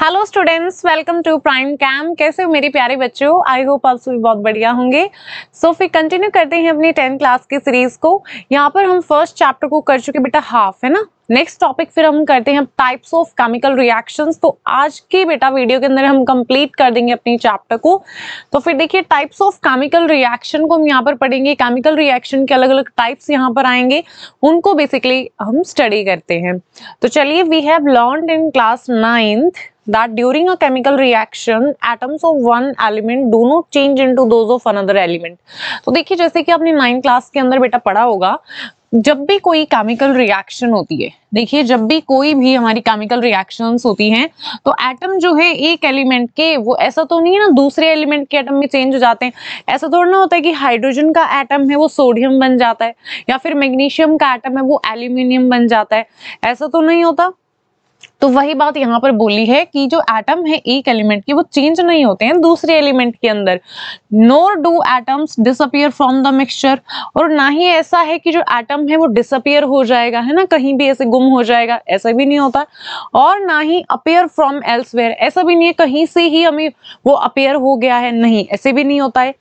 Hello students, welcome to Prime Cam. कैसे हो मेरे प्यारे बच्चों? आई होप आप सभी बहुत बढ़िया होंगे। सो फिर कंटिन्यू करते हैं अपनी 10th क्लास की सीरीज को। यहाँ पर हम फर्स्ट चैप्टर को कर चुके बेटा हाफ, है ना। नेक्स्ट टॉपिक फिर हम करते हैं टाइप्स ऑफ केमिकल रिएक्शंस। तो आज की बेटा वीडियो के अंदर हम कंप्लीट कर देंगे अपनी चैप्टर को। तो फिर देखिए टाइप्स ऑफ केमिकल रिएक्शन को हम यहाँ पर पढ़ेंगे। केमिकल रिएक्शन के अलग अलग टाइप्स यहाँ पर आएंगे, उनको बेसिकली हम स्टडी करते हैं। तो चलिए, we have learned in class 9th that during a chemical reaction atoms of one element do not change into those of another element। तो देखिए जैसे कि आपने 9th क्लास के अंदर बेटा पढ़ा होगा, जब भी कोई केमिकल रिएक्शन होती है, देखिए जब भी कोई भी हमारी केमिकल रिएक्शंस होती हैं तो एटम जो है एक एलिमेंट के, वो ऐसा तो नहीं है ना दूसरे एलिमेंट के एटम में चेंज हो जाते हैं। ऐसा थोड़ा ना होता है कि हाइड्रोजन का एटम है वो सोडियम बन जाता है, या फिर मैग्नीशियम का एटम है वो एल्यूमिनियम बन जाता है, ऐसा तो नहीं होता। तो वही बात यहाँ पर बोली है कि जो एटम है एक एलिमेंट के, वो चेंज नहीं होते हैं दूसरे एलिमेंट के अंदर। Nor do atoms disappear from the mixture. और ना ही ऐसा है कि जो एटम है वो डिसअपियर हो जाएगा, है ना, कहीं भी ऐसे गुम हो जाएगा, ऐसा भी नहीं होता। और ना ही अपियर फ्रॉम एल्सवेयर, ऐसा भी नहीं है कहीं से ही हमें वो अपियर हो गया है, नहीं, ऐसे भी नहीं होता है।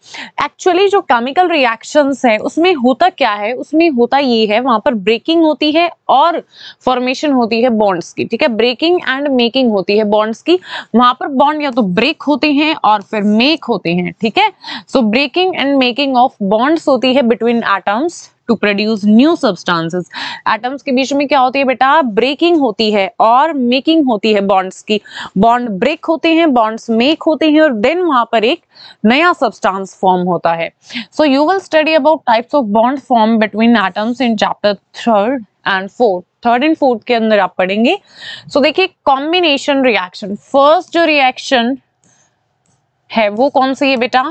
एक्चुअली जो केमिकल रिएक्शंस है उसमें होता क्या है, उसमें होता ये है, वहां पर ब्रेकिंग होती है और फॉर्मेशन होती है बॉन्ड्स की। ठीक है, ब्रेकिंग एंड मेकिंग होती है बॉन्ड्स की। वहां पर बॉन्ड या तो ब्रेक होते हैं और फिर मेक होते हैं। ठीक है, so breaking and making of bonds होती है between atoms to produce new substances. Atoms के बीच में क्या होती है बेटा? ब्रेकिंग होती है और मेकिंग होती है बॉन्ड्स की। बॉन्ड ब्रेक होते हैं, बॉन्ड्स मेक होते हैं, और देन वहां पर एक नया सब्सटेंस फॉर्म होता है। So you will study about types of bond form between atoms in chapter 3rd and 4th। 3rd and 4th के अंदर आप पढ़ेंगे। सो देखिए कॉम्बिनेशन रिएक्शन, फर्स्ट जो रिएक्शन है वो कौन सी है बेटा?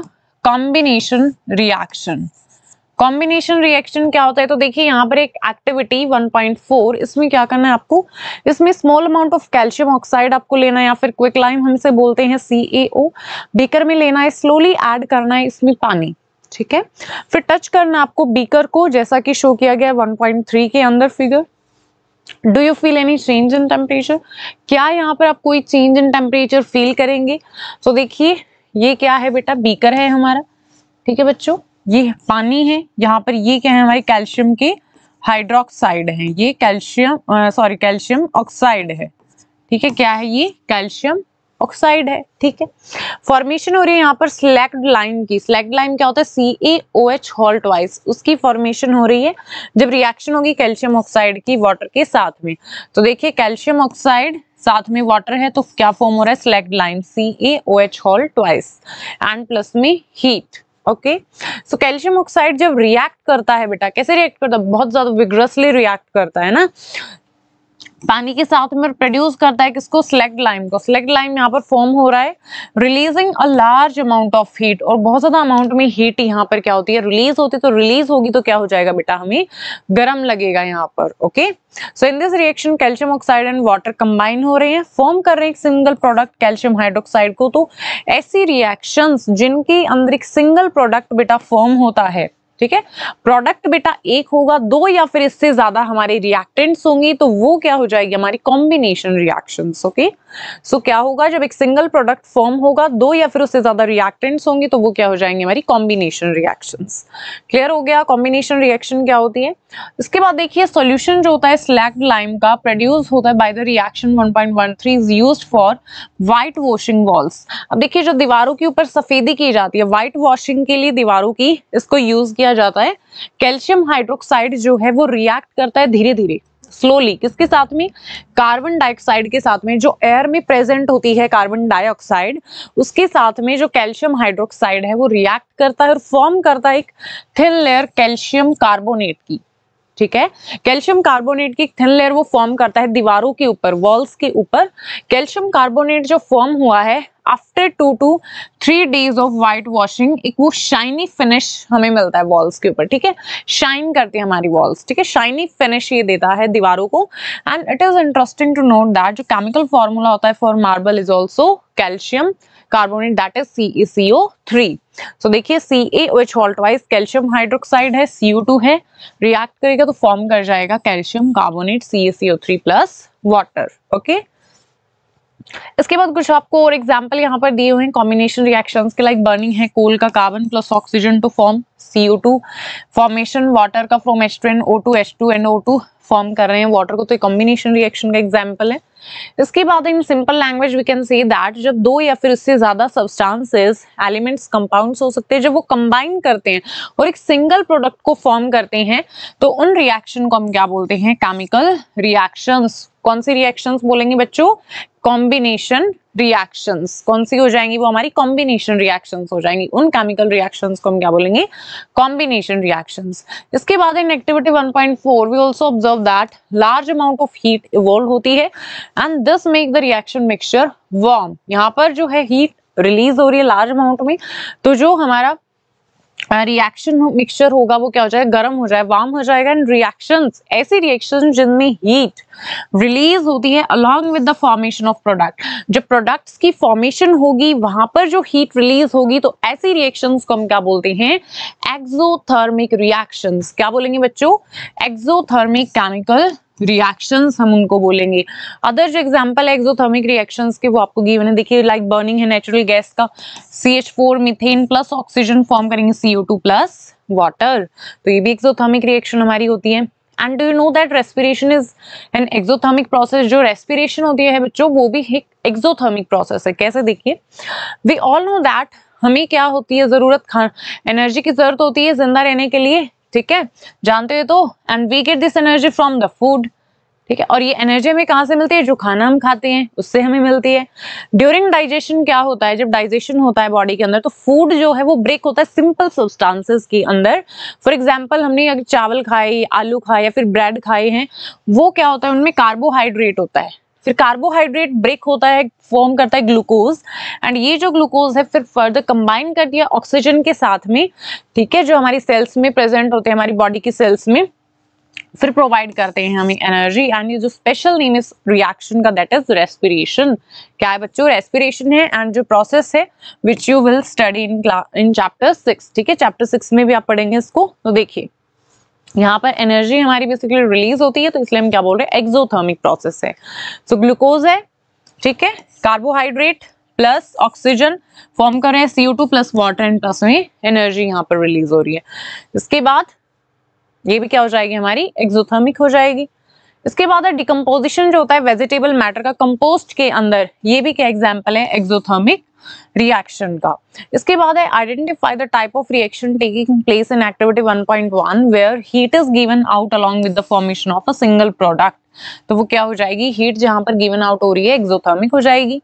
Combination reaction. कॉम्बिनेशन रिएक्शन क्या होता है? तो देखिए यहाँ पर एक एक्टिविटी 1.4, इसमें क्या करना है आपको, इसमें small amount of calcium oxide आपको लेना है, या फिर क्विकलाइम हम इसे बोलते हैं CaO, बीकर में लेना है, स्लोली ऐड करना है इसमें पानी। ठीक है, फिर टच करना आपको बीकर को, जैसा कि शो किया गया 1.3 के अंदर figure. Do you feel any change in temperature? क्या यहाँ पर आप कोई चेंज इन टेम्परेचर फील करेंगे? तो देखिए ये क्या है बेटा? बीकर है हमारा। ठीक है बच्चों, ये पानी है, यहाँ पर ये क्या है? हमारे कैल्शियम के हाइड्रोक्साइड है, ये कैल्शियम ऑक्साइड है। ठीक है, क्या है ये? कैल्शियम ऑक्साइड है। ठीक है, फॉर्मेशन हो रही है यहाँ पर स्लैक्ड लाइम की। स्लैक्ड लाइम क्या होता है? CaOH होल ट्वाइस, उसकी फॉर्मेशन हो रही है जब रिएक्शन होगी कैल्शियम ऑक्साइड की वाटर के साथ में। तो देखिए कैल्शियम ऑक्साइड साथ में वाटर है तो क्या फॉर्म हो रहा है? Slaked lime, CaOH whole twice, and plus में heat. Okay, so calcium oxide जब रिएक्ट करता है बेटा, कैसे रिएक्ट करता है? बहुत ज्यादा विग्रसली रिएक्ट करता है ना, पानी के साथ में प्रोड्यूस करता है किसको? स्लैक्ड लाइम को। स्लैक्ड लाइम यहाँ पर फॉर्म हो रहा है, releasing a large amount of heat, और बहुत ज्यादा अमाउंट में हीट यहाँ पर क्या होती है? रिलीज होती है। तो रिलीज होगी तो क्या हो जाएगा बेटा? हमें गर्म लगेगा यहाँ पर। Okay, so in this reaction calcium oxide and water combine हो रहे हैं, फॉर्म कर रहे हैं एक सिंगल प्रोडक्ट कैल्शियम हाइड्रोक्साइड को। तो ऐसी रिएक्शंस जिनके अंदर एक सिंगल प्रोडक्ट बेटा फॉर्म होता है, ठीक है, प्रोडक्ट बेटा एक होगा, दो या फिर इससे ज्यादा हमारे रिएक्टेंट्स होंगी, तो वो क्या हो जाएगी? हमारी कॉम्बिनेशन रिएक्शंस। ओके, सो क्या होगा? जब एक सिंगल प्रोडक्ट फॉर्म होगा, दो या फिर उससे ज्यादा रिएक्टेंट्स होंगे, तो वो क्या हो जाएंगे? हमारी कॉम्बिनेशन रिएक्शंस। क्लियर हो गया कॉम्बिनेशन रिएक्शन क्या होती है? इसके बाद देखिए सॉल्यूशन जो होता है स्लैक्ड लाइम का प्रोड्यूस होता है by the reaction 1.13 is used for white washing walls. अब देखिए जो दीवारों के ऊपर सफेदी की जाती है, व्हाइट वॉशिंग के लिए दीवारों की, इसको यूज किया जाता है। कैल्शियम हाइड्रोक्साइड जो है वो रिएक्ट करता है धीरे धीरे, स्लोली, किसके साथ में? कार्बन डाइऑक्साइड के साथ में। जो एयर में प्रेजेंट होती है कार्बन डाइऑक्साइड, उसके साथ में जो कैल्शियम हाइड्रोक्साइड है वो रिएक्ट करता है और फॉर्म करता है एक थिन लेयर कैल्शियम कार्बोनेट की। ठीक है, कैल्शियम कार्बोनेट की थिन लेयर वो फॉर्म करता है दीवारों के ऊपर, वॉल्स के ऊपर। कैल्शियम कार्बोनेट जो फॉर्म हुआ है after 2 to 3 days of white washing, एक वो शाइनी फिनिश हमें मिलता है वॉल्स के ऊपर। ठीक है, शाइन करती है हमारी वॉल्स। ठीक है, शाइनी फिनिश ये देता है दीवारों को। And it is interesting to note that जो केमिकल फॉर्मूला होता है for marble is also calcium carbonate, that is CaCO3। So देखिए CaOH whole twice calcium hydroxide है, CO2 है, रिएक्ट करेगा तो फॉर्म कर जाएगा calcium carbonate CaCO3 plus water. Okay, इसके बाद कुछ आपको और एग्जांपल यहाँ पर दिए हुए हैं कॉम्बिनेशन रिएक्शंस के, लाइक बर्निंग है कोल का carbon plus oxygen to form CO2, formation water का from H2 O2 H2 NO2 form कर रहे हैं वाटर को, तो कॉम्बिनेशन रिएक्शन का एग्जांपल है। इसके बाद in simple language we can say that जब दो या फिर इससे ज्यादा सब्सटेंसेस एलिमेंट्स कंपाउंड्स हो सकते हैं, जब वो कंबाइन करते हैं और एक सिंगल प्रोडक्ट को फॉर्म करते हैं तो उन रिएक्शन को हम क्या बोलते हैं, केमिकल रिएक्शंस। कौन सी रिएक्शंस बोलेंगे बच्चों, कॉम्बिनेशन रिएक्शंस। कौन सी हो जाएंगी, वो हमारी कॉम्बिनेशन रिएक्शंस हो जाएंगी। उन केमिकल रिएक्शंस को हम क्या बोलेंगे, कॉम्बिनेशन रिएक्शंस। इसके बाद in activity 1.4 we also observe that large amount of heat evolve होती है and this make the reaction mixture warm. यहाँ पर जो है हीट रिलीज हो रही है लार्ज अमाउंट में, तो जो हमारा रिएक्शन मिक्सचर होगा वो क्या हो जाएगा, गर्म हो जाएगा, वार्म हो जाएगा। एंड रिएक्शंस, ऐसी रिएक्शन जिनमें हीट रिलीज होती है along with the formation of product, जब प्रोडक्ट्स की फॉर्मेशन होगी वहां पर जो हीट रिलीज होगी, तो ऐसी रिएक्शंस को हम क्या बोलते हैं, एक्सोथर्मिक रिएक्शंस। क्या बोलेंगे बच्चों, एक्सोथर्मिक केमिकल रिएक्शंस हम उनको बोलेंगे। अदर जो एग्जांपल है एक्सोथर्मिक रिएक्शंस के वो आपको गिवन है, देखिए लाइक बर्निंग है नेचुरल गैस का, CH4 methane plus oxygen form करेंगे CO2 प्लस वाटर, तो ये भी एक्सोथर्मिक रिएक्शन हमारी होती है। And do you know that respiration is an exothermic process. जो रेस्पिरेशन होती है बच्चों वो भी एक एक्सोथर्मिक प्रोसेस है। कैसे, देखिए वी ऑल नो दैट हमें क्या होती है जरूरत, एनर्जी की जरूरत होती है जिंदा रहने के लिए, ठीक है, जानते हो तो। And we get this energy from the food, ठीक है, और ये एनर्जी हमें कहाँ से मिलती है, जो खाना हम खाते हैं उससे हमें मिलती है। ड्यूरिंग डाइजेशन क्या होता है, जब डाइजेशन होता है बॉडी के अंदर तो फूड जो है वो ब्रेक होता है सिंपल सब्सटेंसेस के अंदर। फॉर एग्जांपल हमने अगर चावल खाए, आलू खाए या फिर ब्रेड खाए हैं, वो क्या होता है, उनमें कार्बोहाइड्रेट होता है, फिर कार्बोहाइड्रेट ब्रेक होता है, फॉर्म करता है ग्लूकोज, एंड ये जो ग्लूकोज है फिर फर्दर कंबाइन कर दिया ऑक्सीजन के साथ में, ठीक है, जो हमारी सेल्स में प्रेजेंट होते हैं, हमारी बॉडी की सेल्स में, फिर प्रोवाइड करते हैं हमें एनर्जी। एंड ये जो स्पेशल नेम इस रिएक्शन का दैट इज रेस्पिरेशन। क्या है बच्चों, रेस्पिरेशन है, एंड जो प्रोसेस है which you will study in chapter 6, ठीक है, चैप्टर 6 में भी आप पढ़ेंगे इसको। तो देखिए यहाँ पर एनर्जी हमारी बेसिकली रिलीज होती है, तो इसलिए हम क्या बोल रहे हैं, एक्सोथर्मिक प्रोसेस है। सो ग्लूकोज है, ठीक है, कार्बोहाइड्रेट प्लस ऑक्सीजन फॉर्म कर रहे हैं CO2 plus water, and plus में एनर्जी यहाँ पर रिलीज हो रही है। इसके बाद ये भी क्या हो जाएगी, हमारी एक्सोथर्मिक हो जाएगी। इसके बाद है डिकम्पोजिशन जो होता है वेजिटेबल मैटर का कंपोस्ट के अंदर, ये भी क्या एग्जाम्पल है एक्सोथर्मिक रिएक्शन का। इसके बाद है identify the type of reaction taking place in activity 1.1 where heat is given out along with the formation of a single product. तो वो क्या हो जाएगी, हीट जहां पर गिवन आउट हो रही है एक्सोथर्मिक हो जाएगी।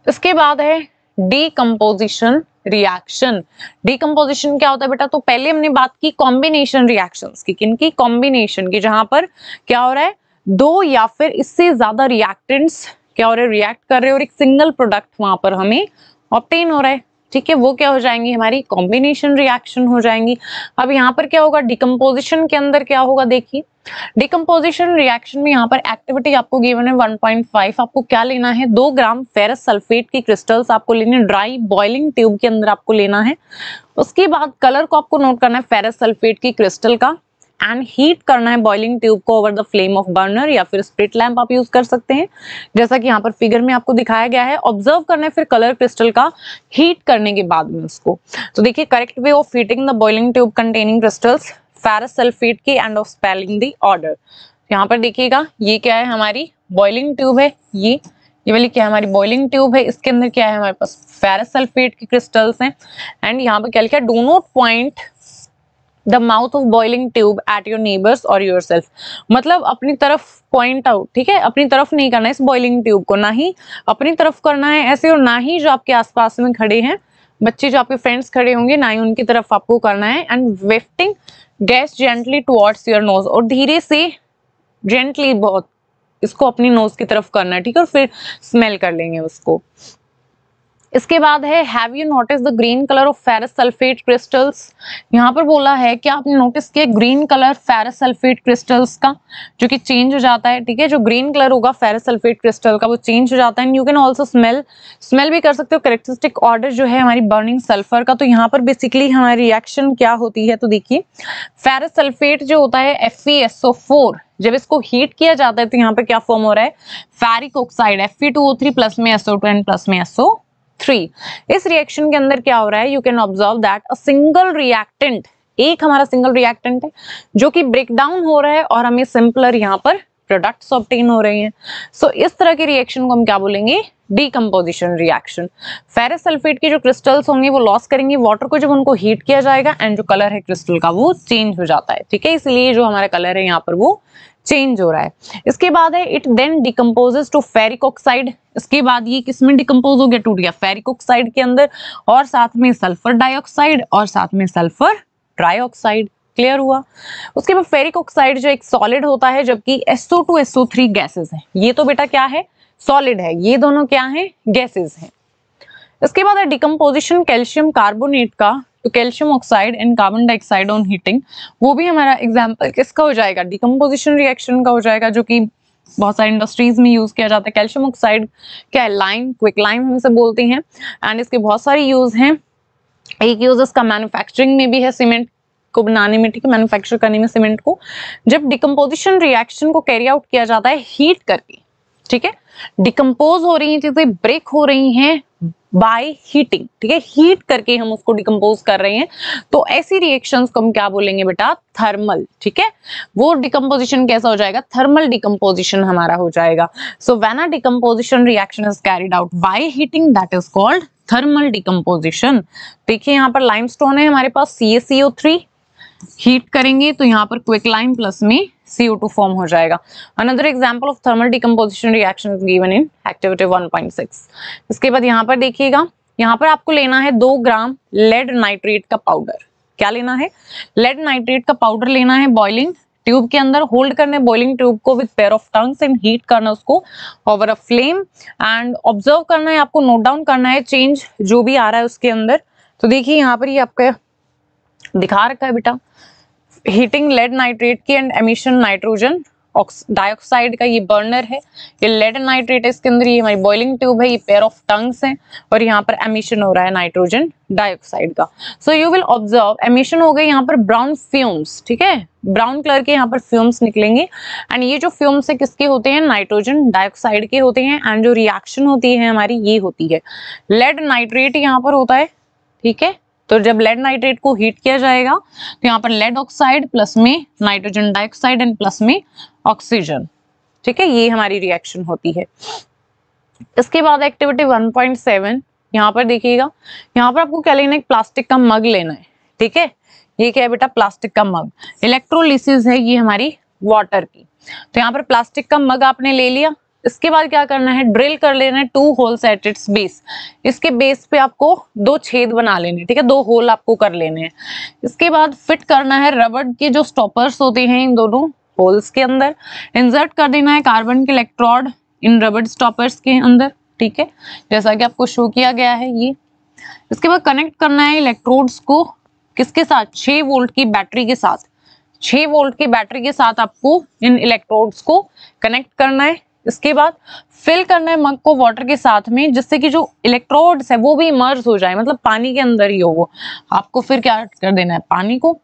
इसके बाद है डीकम्पोजिशन रिएक्शन। डीकम्पोजिशन क्या होता है बेटा, तो पहले हमने बात की कॉम्बिनेशन रिएक्शंस की, किनकी, कॉम्बिनेशन की, जहां पर क्या हो रहा है, दो या फिर इससे ज्यादा रिएक्टेंट्स क्या हो रहे हैं, रिएक्ट कर रहे हैं और एक सिंगल प्रोडक्ट वहां पर हमें ऑब्टेन हो रहा है, ठीक है, वो क्या हो जाएंगी, हमारी कॉम्बिनेशन रिएक्शन हो जाएंगी। अब यहाँ पर क्या होगा, डिकम्पोजिशन के अंदर क्या होगा, देखिए डिकम्पोजिशन रिएक्शन में यहाँ पर एक्टिविटी आपको गिवन है 1.5। आपको क्या लेना है, 2 ग्राम फेरस सल्फेट की क्रिस्टल्स आपको लेने, ड्राई बॉइलिंग ट्यूब के अंदर आपको लेना है। उसके बाद कलर को आपको नोट करना है फेरस सल्फेट की क्रिस्टल का, एंड हीट करना है बॉइलिंग ट्यूब को over the flame of burner, या फिर स्प्लिट लैंप आप यूज कर सकते हैं, जैसा कि यहाँ पर फिगर में आपको दिखाया गया है। ऑब्जर्व करना है फिर कलर क्रिस्टल का हीट करने के बाद में उसको। तो देखिए correct way of heating the boiling tube containing crystals ferrous sulphate की and of spelling the order. यहाँ पर देखिएगा ये क्या है, हमारी बॉइलिंग ट्यूब है, ये वाली क्या है, हमारी बॉइलिंग ट्यूब है, इसके अंदर क्या है, हमारे पास फेरस सल्फेट की क्रिस्टल्स हैं। एंड यहाँ पर क्या लिखा है, do not point the mouth of boiling tube at your neighbours और योरसेल्फ, मतलब अपनी तरफ पॉइंट आउट, ठीक है, अपनी तरफ नहीं करना है इस बॉइलिंग ट्यूब को, ना ही अपनी तरफ करना है ऐसे, और ना ही जो आपके आसपास में खड़े हैं बच्चे, जो आपके फ्रेंड्स खड़े होंगे, ना ही उनकी तरफ आपको करना है। And wafting gas gently towards your nose, और धीरे से जेंटली बहुत इसको अपनी नोज की तरफ करना है, ठीक है, और फिर स्मेल कर लेंगे उसको। इसके बाद है have you notice the green colour of ferrous sulphate crystals. यहाँ पर बोला है कि आपने नोटिस किया green colour ferrous sulphate crystals का, जो कि चेंज हो जाता है, ठीक है, जो ग्रीन कलर होगा फेरस सल्फेट क्रिस्टल का वो चेंज हो जाता है। And you can also smell भी कर सकते हो। कैरेक्टरिस्टिक ऑर्डर जो है हमारी बर्निंग सल्फर का, तो यहाँ पर बेसिकली हमारी रिएक्शन क्या होती है, तो देखिए फेरस सल्फेट जो होता है FeSO4, जब इसको हीट किया जाता है तो यहाँ पर क्या फॉर्म हो रहा है, फेरिक ऑक्साइड Fe2O3 प्लस में SO2 एंड प्लस में SO3। इस रिएक्शन के अंदर क्या हो रहा है, you can observe that a single reactant, एक हमारा सिंगल रिएक्टेंट है जो कि ब्रेक डाउन हो रहा है और हमें सिंपलर यहाँ पर प्रोडक्ट्स ऑब्टेन हो रहे हैं। सो इस तरह के रिएक्शन को हम क्या बोलेंगे, डीकंपोजिशन रिएक्शन। फेरस सल्फेट के जो क्रिस्टल्स होंगे वो लॉस करेंगे वाटर को जब उनको हीट किया जाएगा, एंड जो कलर है क्रिस्टल का वो चेंज हो जाता है, ठीक है, इसलिए जो हमारा कलर है यहाँ पर वो चेंज हो रहा है। इसके बाद है it then decomposes to ferric oxide. इसके बाद ये किस में डिकम्पोज हो गया, टूट गया फेरिक ऑक्साइड के अंदर, और साथ में सल्फर डाइऑक्साइड और साथ में सल्फर ट्राइऑक्साइड। क्लियर हुआ। उसके बाद फेरिक ऑक्साइड जो एक सॉलिड होता है, जबकि SO2 SO3 गैसेस है। ये तो बेटा क्या है, सॉलिड है, ये दोनों क्या है, गैसेस हैं। इसके बाद है डिकम्पोजिशन कैल्शियम कार्बोनेट का तो calcium oxide and carbon dioxide on heating. वो भी हमारा एग्जांपल किसका हो जाएगा, डिकम्पोजिशन रिएक्शन का हो जाएगा, जो कि बहुत सारी इंडस्ट्रीज में यूज किया जाता है। कैल्शियम ऑक्साइड क्या है, लाइम, क्विक लाइम हम इसे बोलते हैं, एंड इसके बहुत सारे यूज हैं। एक यूज इसका मैन्युफैक्चरिंग में भी है, सीमेंट को बनाने में, ठीक है, मैन्युफैक्चर करने में सीमेंट को। जब डिकम्पोजिशन रिएक्शन को कैरी आउट किया जाता है हीट करके, ठीक है, डिकम्पोज हो रही हैं चीजें, ब्रेक हो रही हैं बाय हीटिंग, ठीक है, हीट करके हम उसको डिकम्पोज कर रहे हैं, तो ऐसी रिएक्शंस को हम क्या बोलेंगे बेटा, थर्मल, ठीक है। वो डिकम्पोजिशन कैसा हो जाएगा, थर्मल डिकम्पोजिशन हमारा हो जाएगा। So when a decomposition reaction is carried out by heating, that is called thermal decomposition. देखिए यहाँ पर लाइमस्टोन है हमारे पास, CaCO3, हीट करेंगे तो यहाँ पर क्विक लाइम प्लस में CO2 फॉर्म हो जाएगा। Another example of thermal decomposition reaction is given in activity 1.6। इसके बाद यहाँ पर देखिएगा, यहाँ पर आपको लेना है 2 ग्राम लेड नाइट्रेट का पाउडर। क्या लेना है, लेड नाइट्रेट का पाउडर लेना है, बॉइलिंग ट्यूब के अंदर होल्ड करना है बॉइलिंग ट्यूब को with pair of tongues and heat करना उसको over a flame, and observe करना है, आपको नोट डाउन करना है चेंज जो भी आ रहा है उसके अंदर। तो देखिए यहाँ पर ये आपका दिखा रखा है बेटा, हीटिंग लेड नाइट्रेट की एंड एमिशन नाइट्रोजन डाइऑक्साइड का, ये बर्नर है, ये लेड नाइट्रेट है, इसके अंदर ये हमारी बॉइलिंग ट्यूब है, ये पेयर ऑफ टंग्स हैं, और यहाँ पर एमिशन हो रहा है नाइट्रोजन डाइऑक्साइड का। So you will observe emission हो गए यहाँ पर ब्राउन फ्यूम्स, ठीक है, ब्राउन कलर के यहाँ पर फ्यूम्स निकलेंगे, एंड ये जो फ्यूम्स है किसके होते हैं, नाइट्रोजन डाइऑक्साइड के होते हैं, एंड जो रिएक्शन होती है हमारी ये होती है लेड नाइट्रेट यहाँ पर होता है, ठीक है। तो जब लेड नाइट्रेट को हीट किया जाएगा तो यहाँ पर लेड ऑक्साइड प्लस में नाइट्रोजन डाइऑक्साइड एंड प्लस में ऑक्सीजन, ठीक है, ये हमारी रिएक्शन होती है। इसके बाद एक्टिविटी 1.7, यहाँ पर देखिएगा, यहाँ पर आपको क्या लेना है, प्लास्टिक का मग लेना है, ठीक है। ये क्या है बेटा, प्लास्टिक का मग। इलेक्ट्रोलिसिस है ये हमारी वाटर की। तो यहाँ पर प्लास्टिक का मग आपने ले लिया, इसके बाद क्या करना है, ड्रिल कर लेना है 2 होल्स एट इट्स बेस। इसके बेस पे आपको 2 छेद बना लेने, ठीक है, 2 होल आपको कर लेने हैं। इसके बाद फिट करना है रबड़ के जो स्टॉपर्स होते हैं इन दोनों होल्स के अंदर, इंसर्ट कर देना है कार्बन के इलेक्ट्रोड इन रबड़ स्टॉपर्स के अंदर, ठीक है, जैसा कि आपको शो किया गया है ये। इसके बाद कनेक्ट करना है इलेक्ट्रोड्स को किसके साथ, 6 वोल्ट की बैटरी के साथ। 6 वोल्ट की बैटरी के साथ आपको इन इलेक्ट्रोड्स को कनेक्ट करना है। इसके बाद फिल करना है मग को वाटर के साथ में, जिससे कि जो इलेक्ट्रोड्स है वो भी इमर्ज हो जाए, मतलब पानी के अंदर ही हो वो। आपको फिर क्या कर देना है, पानी को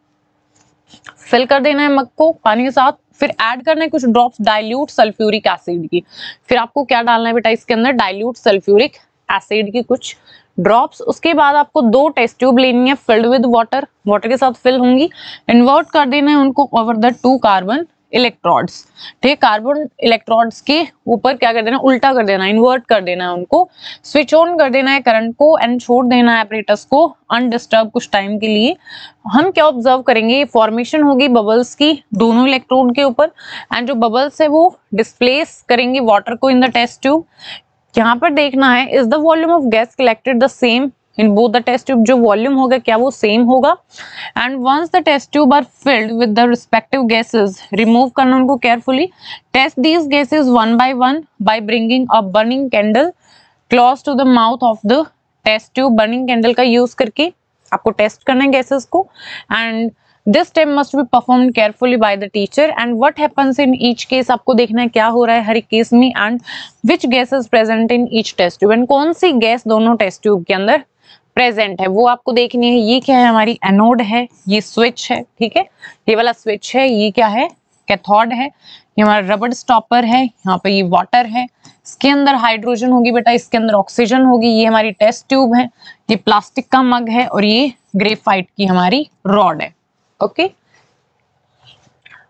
फिल कर देना है मग को पानी के साथ, फिर ऐड करना है कुछ ड्रॉप्स डाइल्यूट सल्फ्यूरिक एसिड की। फिर आपको क्या डालना है बेटा इसके अंदर, डाइल्यूट सल्फ्यूरिक एसिड की कुछ ड्रॉप्स। उसके बाद आपको 2 टेस्ट ट्यूब लेनी है फिल्ड विद वाटर, वाटर के साथ फिल होंगी। इन्वर्ट कर देना है उनको ओवर द 2 कार्बन इलेक्ट्रोड्स, ठीक है, कार्बन इलेक्ट्रोड्स के ऊपर क्या कर देना, उल्टा कर देना, इन्वर्ट कर देना है उनको। स्विच ऑन कर देना है करंट को एंड छोड़ देना है एपरेटस को अनडिस्टर्ब कुछ टाइम के लिए। हम क्या ऑब्जर्व करेंगे, फॉर्मेशन होगी बबल्स की दोनों इलेक्ट्रोड के ऊपर, एंड जो बबल्स है वो डिस्प्लेस करेंगे वाटर को इन द टेस्ट ट्यूब। यहाँ पर देखना है is the volume of gas collected the same in both the test tube, जो वॉल्यूम होगा क्या वो सेम होगा। And once the test tube are filled with the respective gases, remove करना उनको carefully. Test these gases 1 by 1 by bringing a burning candle close to the mouth of the test tube. Burning candle का use करके आपको test करना है gases को, and this step must be performed carefully by the teacher. And what happens in each case, आपको देखना है क्या हो रहा है हर एक केस में, and which gas is present in each test tube, and कौन सी गैस दोनों टेस्ट ट्यूब के अंदर प्रेजेंट है वो आपको देखनी है। ये क्या है, हमारी एनोड है, ये स्विच है, ठीक है, ये वाला स्विच है, ये क्या है, कैथोड है, ये हमारा रबर स्टॉपर है, यहाँ पे ये वाटर है, इसके अंदर हाइड्रोजन होगी बेटा, इसके अंदर ऑक्सीजन होगी, ये हमारी टेस्ट ट्यूब है, ये प्लास्टिक का मग है और ये ग्रेफाइट की हमारी रॉड है। ओके,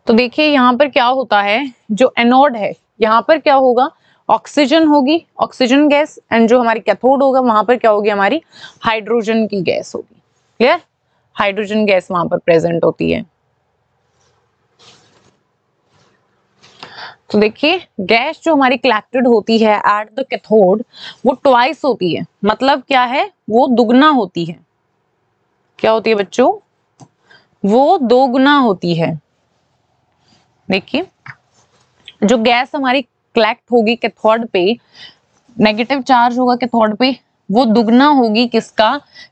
तो देखिए यहाँ पर क्या होता है, जो एनोड है यहाँ पर क्या होगा, ऑक्सीजन होगी, ऑक्सीजन गैस, एंड जो हमारी कैथोड होगा वहां पर क्या होगी, हमारी हाइड्रोजन की गैस होगी। क्लियर, हाइड्रोजन गैस वहां पर प्रेजेंट होती है। तो देखिए गैस जो हमारी कलेक्टेड होती है एट द कैथोड वो ट्वाइस होती है, मतलब क्या है, वो दुगना होती है। क्या होती है बच्चों, वो दोगुना होती है। देखिए जो गैस हमारी कलेक्ट होगी कैथोड पे, नेगेटिव चार्ज होगा कैथोड पे, वो दुगना होगी किसका,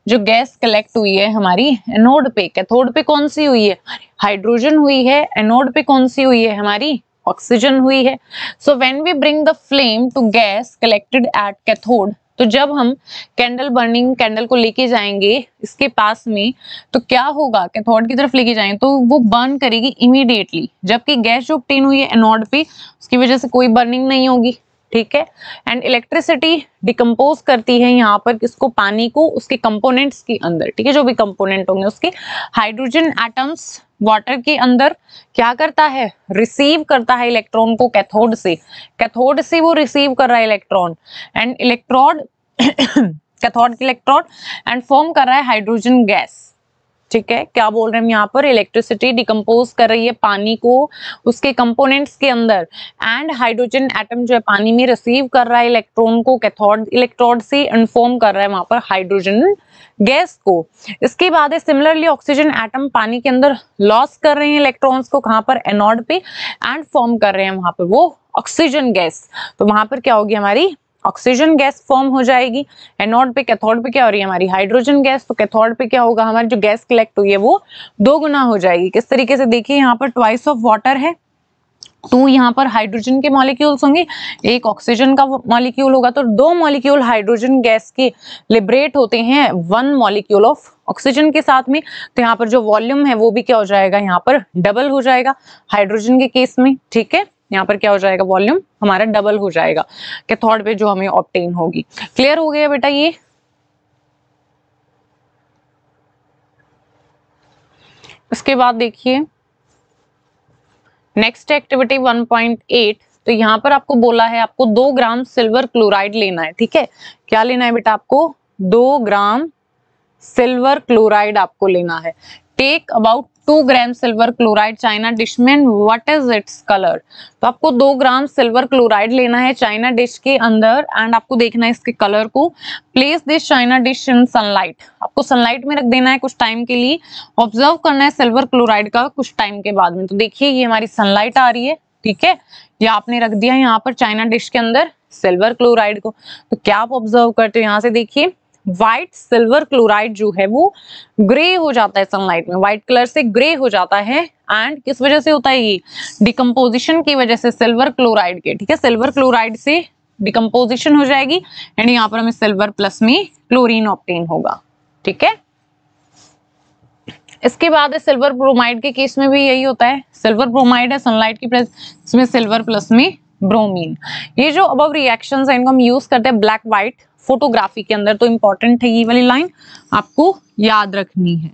जो गैस कलेक्ट हुई है हमारी एनोड पे। कैथोड पे कौन सी हुई है, हाइड्रोजन हुई है, एनोड पे कौन सी हुई है, हमारी ऑक्सीजन हुई है। So when we bring the flame to gas collected at cathode, तो जब हम कैंडल बर्निंग कैंडल को लेके जाएंगे इसके पास में, तो क्या होगा, कैथोड की तरफ लेके जाएंगे तो वो बर्न करेगी इमीडिएटली, जबकि गैस जो ऑब्टेन हुई है एनोड पे उसकी वजह से कोई बर्निंग नहीं होगी। ठीक है, एंड इलेक्ट्रिसिटी डिकम्पोज करती है यहाँ पर किसको, पानी को, उसके कंपोनेंट्स के अंदर। ठीक है, जो भी कंपोनेंट होंगे उसके, हाइड्रोजन एटम्स वाटर के अंदर क्या करता है, रिसीव करता है इलेक्ट्रॉन को कैथोड से, कैथोड से वो रिसीव कर रहा है इलेक्ट्रॉन, एंड इलेक्ट्रोड कैथोड की इलेक्ट्रोड एंड फॉर्म कर रहा है हाइड्रोजन गैस। ठीक है, क्या बोल रहे हैं हम यहाँ पर, इलेक्ट्रिसिटी डिकम्पोज कर रही है पानी को उसके कंपोनेंट्स के अंदर, एंड हाइड्रोजन एटम जो है पानी में रिसीव कर रहा है इलेक्ट्रॉन को कैथोड इलेक्ट्रोड से, इन्फॉर्म कर रहा है वहां पर हाइड्रोजन गैस को। इसके बाद है सिमिलरली ऑक्सीजन एटम पानी के अंदर लॉस कर रहे हैं इलेक्ट्रॉन्स को, कहां पर, एनोड पे, एंड फॉर्म कर रहे हैं वहां पर वो ऑक्सीजन गैस। तो वहां पर क्या होगी, हमारी ऑक्सीजन गैस फॉर्म हो जाएगी। एनोड पे कैथोड पे क्या हो रही है, हमारी हाइड्रोजन गैस, तो कैथोड पे क्या होगा, हमारी जो गैस कलेक्ट हुई है वो दो गुना हो जाएगी। किस तरीके से, देखिए यहाँ पर ट्वाइस ऑफ वाटर है, 2 यहाँ पर हाइड्रोजन के मॉलिक्यूल्स होंगे, 1 ऑक्सीजन का मॉलिक्यूल होगा, तो 2 मॉलिक्यूल हाइड्रोजन गैस के लिबरेट होते हैं 1 मॉलिक्यूल ऑफ ऑक्सीजन के साथ में। तो यहाँ पर जो वॉल्यूम है वो भी क्या हो जाएगा, यहाँ पर डबल हो जाएगा हाइड्रोजन के केस में। ठीक है, यहाँ पर क्या हो जाएगा, वॉल्यूम हमारा डबल हो जाएगा कैथोड पे जो हमें ऑब्टेन होगी। क्लियर हो गया बेटा ये। इसके बाद देखिए नेक्स्ट एक्टिविटी 1.8, तो यहाँ पर आपको बोला है आपको 2 ग्राम सिल्वर क्लोराइड लेना है। ठीक है, क्या लेना है बेटा, आपको 2 ग्राम सिल्वर क्लोराइड आपको लेना है। Take about 2 gram silver chloride china dish में, व्हाट इज इट्स कलर। तो आपको 2 ग्राम सिल्वर क्लोराइड लेना है चाइना डिश के अंदर, एंड आपको देखना है इसके कलर को। Place this China dish in sunlight, आपको सनलाइट में रख देना है कुछ टाइम के लिए, ऑब्जर्व करना है सिल्वर क्लोराइड का कुछ टाइम के बाद में। तो देखिए ये हमारी सनलाइट आ रही है। ठीक है, ये आपने रख दिया यहाँ पर चाइना डिश के अंदर सिल्वर क्लोराइड को। तो क्या आप ऑब्जर्व करते हो, यहाँ से देखिए व्हाइट सिल्वर क्लोराइड जो है वो ग्रे हो जाता है सनलाइट में, व्हाइट कलर से ग्रे हो जाता है, एंड किस वजह से होता है, ये डिकम्पोजिशन की वजह से सिल्वर क्लोराइड के। ठीक है, सिल्वर क्लोराइड से डिकम्पोजिशन हो जाएगी, एंड यहाँ पर हमें सिल्वर प्लस में क्लोरीन ऑब्टेन होगा। ठीक है, इसके बाद है सिल्वर ब्रोमाइड के केस में भी यही होता है, सिल्वर ब्रोमाइड है सनलाइट की प्रेजेंस में सिल्वर प्लस में ब्रोमीन। ये जो अबव रिएक्शंस हैं इनको हम यूज करते हैं ब्लैक व्हाइट फोटोग्राफी के अंदर, तो इंपॉर्टेंट है ये वाली लाइन आपको याद रखनी है।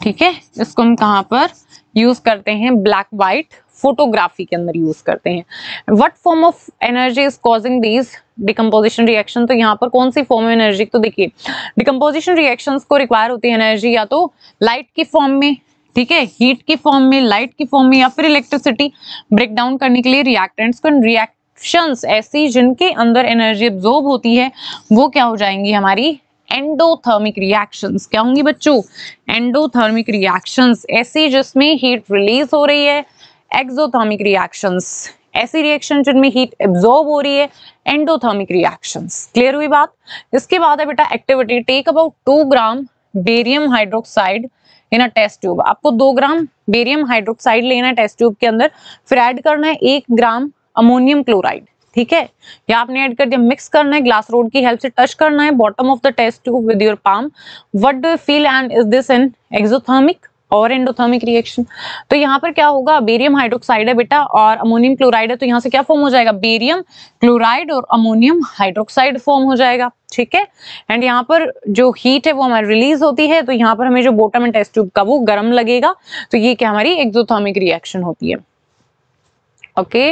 ठीक है, इसको हम कहां पर यूज करते हैं, ब्लैक व्हाइट फोटोग्राफी के अंदर यूज करते हैं। What form of energy is causing these decomposition reaction, तो यहाँ पर कौन सी फॉर्म एनर्जी, तो देखिए डिकम्पोजिशन रिएक्शंस को रिक्वायर होती है एनर्जी या तो लाइट की फॉर्म में, ठीक है, हीट की फॉर्म में, लाइट की फॉर्म में, या फिर इलेक्ट्रिसिटी ब्रेक डाउन करने के लिए रिएक्टेंट्स को। रिएक्शंस ऐसी जिनके अंदर एनर्जी एब्जॉर्ब होती है वो क्या हो जाएंगी, हमारी एंडोथर्मिक रिएक्शंस। क्या होंगी बच्चों, एंडोथर्मिक रिएक्शंस ऐसी जिसमें हीट रिलीज हो रही है। एक्सोथर्मिक रिएक्शंस ऐसी रिएक्शन जिनमें हीट एब्जॉर्ब हो रही है, एंडोथर्मिक रिएक्शंस। क्लियर हुई बात। इसके बाद है बेटा activity, take about 2 gram barium hydroxide in a test tube. आपको 2 ग्राम बेरियम हाइड्रोक्साइड लेना है टेस्ट ट्यूब के अंदर, फिर ऐड करना है 1 ग्राम अमोनियम क्लोराइड। ठीक है, या आपने ऐड कर दिया, मिक्स करना है, ग्लास रोड की हेल्प से टच करना है bottom of the test tube with your palm. What do you feel and is this an exothermic, और एंडोथर्मिक रिएक्शन। तो यहाँ पर क्या होगा, बेरियम हाइड्रोक्साइड है बेटा और अमोनियम क्लोराइड है, तो यहाँ से क्या फॉर्म हो जाएगा, बेरियम क्लोराइड और अमोनियम हाइड्रोक्साइड फॉर्म हो जाएगा, ठीक है। एंड यहाँ पर जो हीट है वो हमारी रिलीज होती है, तो यहाँ पर हमें जो बॉटम एंड टेस्ट ट्यूब का वो गर्म लगेगा, तो ये क्या हमारी एक्सोथर्मिक रिएक्शन होती है। ओके,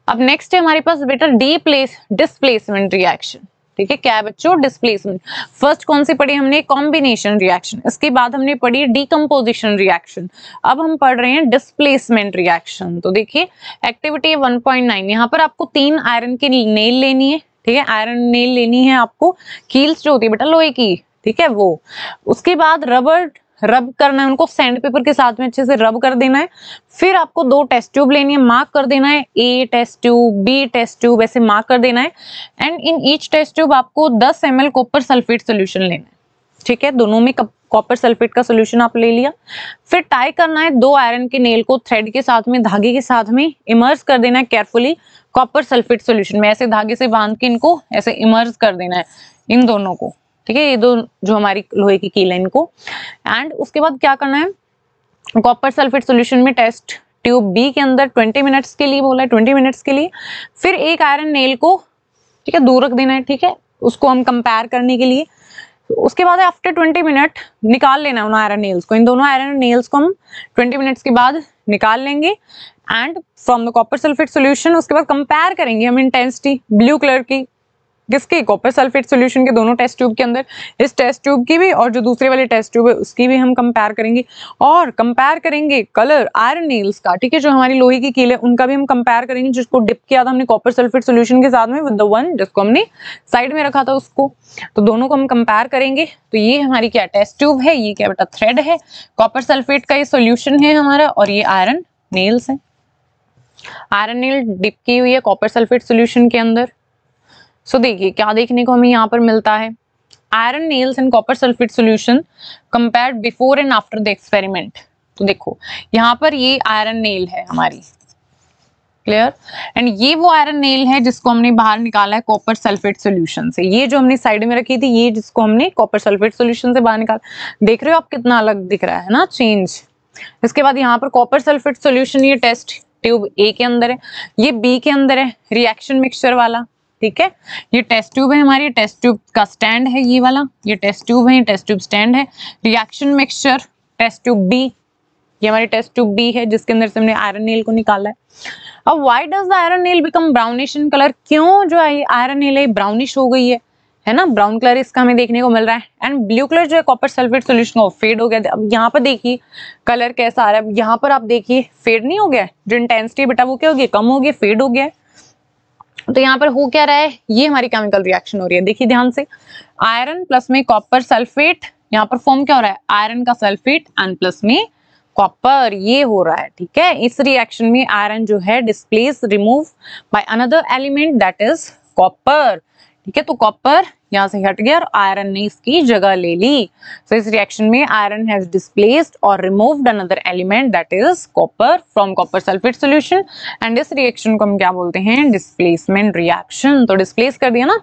अब नेक्स्ट है हमारे पास बेटा डिस्प्लेसमेंट रिएक्शन, ठीक है। क्या है बच्चों, डिस्प्लेसमेंट। फर्स्ट कौन सी पढ़ी हमने, कॉम्बिनेशन रिएक्शन, इसके बाद हमने पढ़ी डीकंपोजिशन रिएक्शन, अब हम पढ़ रहे हैं डिस्प्लेसमेंट रिएक्शन। तो देखिए एक्टिविटी 1.9, यहाँ पर आपको 3 आयरन की नेल लेनी है, ठीक है, आयरन नेल लेनी है आपको, कील्स जो होती है बेटा लोहे की, ठीक है वो। उसके बाद रब करना है उनको, सैंड पेपर के साथ में अच्छे से रब कर देना है। फिर आपको 2 टेस्ट ट्यूब लेनी है, मार्क कर देना है, A test tube, B test tube, ऐसे मार्क कर देना है। And in each test tube आपको 10 ml कॉपर सल्फेट सोल्यूशन लेना है, ठीक है, दोनों में कॉपर सल्फेट का सोल्यूशन आप ले लिया। फिर टाई करना है 2 आयरन के नेल को थ्रेड के साथ में, धागे के साथ में इमर्ज कर देना है केयरफुली कॉपर सल्फेट सोल्यूशन में, ऐसे धागे से बांध के इनको ऐसे इमर्ज कर देना है इन दोनों को, ठीक है, ये दो जो हमारी लोहे की कील है इनको। एंड उसके बाद क्या करना है, कॉपर सल्फेट सॉल्यूशन में टेस्ट ट्यूब बी के अंदर 20 मिनट्स के लिए बोला है, 20 मिनट्स के लिए। फिर एक आयरन नेल को, ठीक है, दूर रख देना है, ठीक है, उसको हम कंपेयर करने के लिए। उसके बाद आफ्टर 20 मिनट निकाल लेना है उन आयरन नेल्स को, इन दोनों आयरन नेल्स को हम 20 मिनट्स के बाद निकाल लेंगे and from the copper sulphate solution. उसके बाद कंपेयर करेंगे हम इंटेंसिटी ब्लू कलर की, किसके, कॉपर सल्फेट सॉल्यूशन के दोनों टेस्ट ट्यूब के अंदर, इस टेस्ट ट्यूब की भी और जो दूसरे वाले टेस्ट ट्यूब है उसकी भी हम कंपेयर करेंगे। और कंपेयर करेंगे कलर आयरन नेल्स का, ठीक है, जो हमारी लोहे की कील है उनका भी हम कंपेयर करेंगे, जिसको डिप किया था हमने कॉपर सल्फेट सॉल्यूशन के साथ में विद द वन जिसको हमने साइड में रखा था उसको, तो दोनों को हम कंपेयर करेंगे। तो ये हमारी क्या टेस्ट ट्यूब है, ये क्या बेटा थ्रेड है, कॉपर सल्फेट का ये सोल्यूशन है हमारा, और ये आयरन नेल्स है, आयरन नेल डिप की हुई है कॉपर सल्फेट सोल्यूशन के अंदर। सो देखिए क्या देखने को हमें यहाँ पर मिलता है, iron nails and copper sulphate solution compared before and after the experiment. तो देखो यहाँ पर ये आयरन नेल है हमारी, क्लियर, एंड ये वो आयरन नेल है जिसको हमने बाहर निकाला है कॉपर सल्फेट सॉल्यूशन से। ये जो हमने साइड में रखी थी ये जिसको हमने कॉपर सल्फेट सॉल्यूशन से बाहर निकाला, देख रहे हो आप कितना अलग दिख रहा है ना चेंज। इसके बाद यहाँ पर कॉपर सल्फेट सॉल्यूशन ये टेस्ट ट्यूब ए के अंदर है, ये बी के अंदर है रिएक्शन मिक्सचर वाला, ठीक है, ये टेस्ट ट्यूब है हमारी, टेस्ट ट्यूब का स्टैंड है ये वाला, ये टेस्ट ट्यूब है, ये टेस्ट ट्यूब स्टैंड है, reaction mixture test tube B, ये हमारी टेस्ट ट्यूब बी है जिसके अंदर से हमने आयरन नेल को निकाला है। अब why does the iron nail become brownish in colour, क्यों जो है आयरन नेल है ब्राउनिश हो गई है ना, ब्राउन कलर इसका हमें देखने को मिल रहा है। एंड ब्लू कलर जो है कॉपर सल्फेट सॉल्यूशन का फेड हो गया। अब यहाँ पर देखिए कलर कैसा आ रहा है, यहाँ पर आप देखिए फेड नहीं हो गया, जो इंटेंसिटी बेटा वो क्या हो गया, कम हो गया, फेड हो गया। तो यहाँ पर हो क्या रहा है, ये हमारी केमिकल रिएक्शन हो रही है, देखिए ध्यान से, आयरन प्लस में कॉपर सल्फेट, यहाँ पर फॉर्म क्या हो रहा है, आयरन का सल्फेट एंड प्लस में कॉपर, ये हो रहा है, ठीक है। इस रिएक्शन में आयरन जो है displace remove by another element that is copper, ठीक है, तो कॉपर यहाँ से हट गया और आयरन ने इसकी जगह ले ली। सो इस रिएक्शन में आयरन हैज डिस्प्लेस्ड और removed another element that is copper from copper sulphate solution, and इस रिएक्शन को हम क्या बोलते हैं, डिस्प्लेसमेंट रिएक्शन। तो डिस्प्लेस कर दिया ना।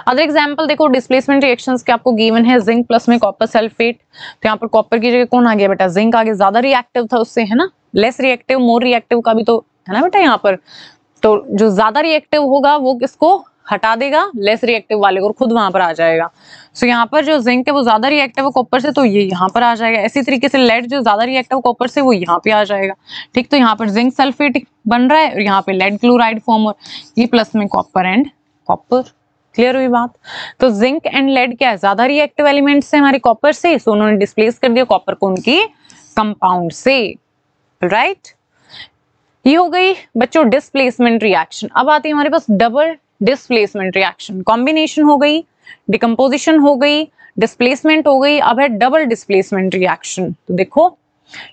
अदर एग्जांपल देखो डिस्प्लेसमेंट रिएक्शंस के आपको गिवन है, जिंक प्लस में कॉपर सल्फेट, तो यहाँ पर कॉपर की जगह कौन आ गया बेटा, जिंक आगे, ज्यादा रिएक्टिव था उससे, है ना, लेस रिएक्टिव मोर रिएक्टिव का भी तो है ना बेटा यहाँ पर, तो जो ज्यादा रिएक्टिव होगा वो किसको हटा देगा, लेस रिएक्टिव वाले को, खुद वहां पर आ जाएगा। सो यहाँ पर जो जिंक है वो ज्यादा रिएक्टिव है कॉपर से, तो ये यहाँ पर आ जाएगा। इसी तरीके से लेड जो ज्यादा रिएक्टिव कॉपर से वो यहाँ पे आ जाएगा, ठीक, तो यहाँ पर जिंक सल्फेट बन रहा है और यहाँ पे लेड क्लोराइड फॉर्म, और ये प्लस में कॉपर एंड कॉपर, क्लियर हुई बात। तो जिंक एंड लेड क्या है, ज्यादा रिएक्टिव एलिमेंट्स है हमारे कॉपर से, सो उन्होंने डिस्प्लेस कर दिया कॉपर को उनकी कंपाउंड से, राइट। ये हो गई बच्चों डिस्प्लेसमेंट रिएक्शन। अब आती है हमारे पास डबल डिस्प्लेसमेंट रिएक्शन, कॉम्बिनेशन हो गई, डिकम्पोजिशन हो गई, डिस्प्लेसमेंट हो गई, अब है डबल डिस्प्लेसमेंट रिएक्शन। तो देखो